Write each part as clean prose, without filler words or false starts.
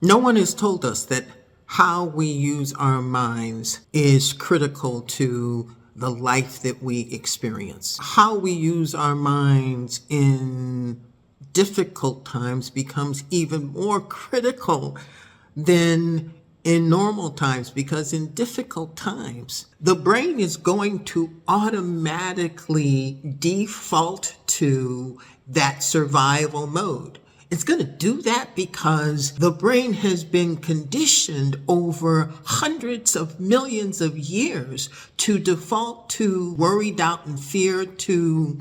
No one has told us that how we use our minds is critical to the life that we experience. How we use our minds in difficult times becomes even more critical than in normal times, because in difficult times, the brain is going to automatically default to that survival mode. It's going to do that because the brain has been conditioned over hundreds of millions of years to default to worry, doubt, and fear, to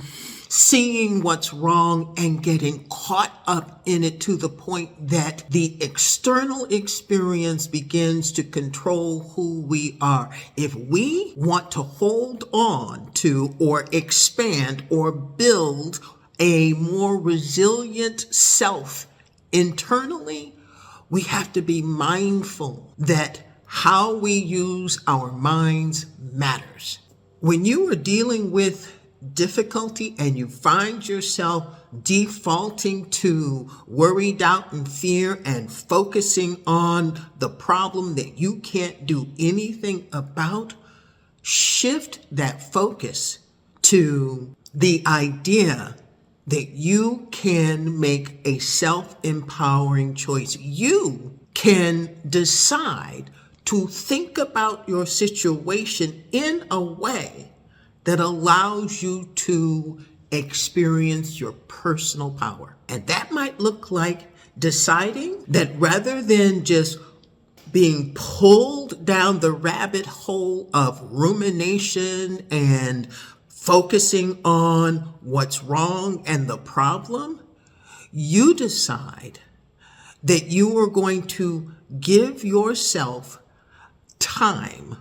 seeing what's wrong and getting caught up in it to the point that the external experience begins to control who we are. If we want to hold on to or expand or build a more resilient self internally, we have to be mindful that how we use our minds matters. When you are dealing with difficulty and you find yourself defaulting to worry, doubt, and fear and focusing on the problem that you can't do anything about, shift that focus to the idea that you can make a self-empowering choice. You can decide to think about your situation in a way that allows you to experience your personal power. And that might look like deciding that rather than just being pulled down the rabbit hole of rumination and focusing on what's wrong and the problem, you decide that you are going to give yourself time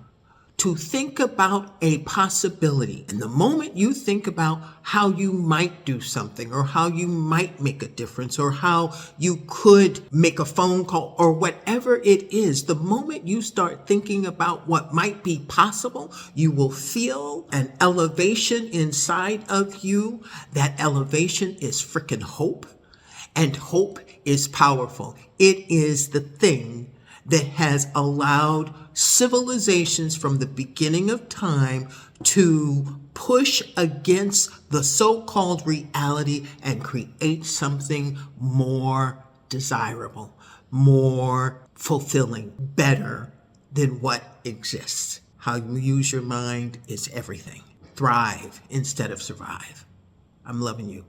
to think about a possibility. And the moment you think about how you might do something, or how you might make a difference, or how you could make a phone call, or whatever it is, the moment you start thinking about what might be possible, you will feel an elevation inside of you. That elevation is freaking hope. And hope is powerful. It is the thing that has allowed civilizations from the beginning of time to push against the so-called reality and create something more desirable, more fulfilling, better than what exists. How you use your mind is everything. Thrive instead of survive. I'm loving you.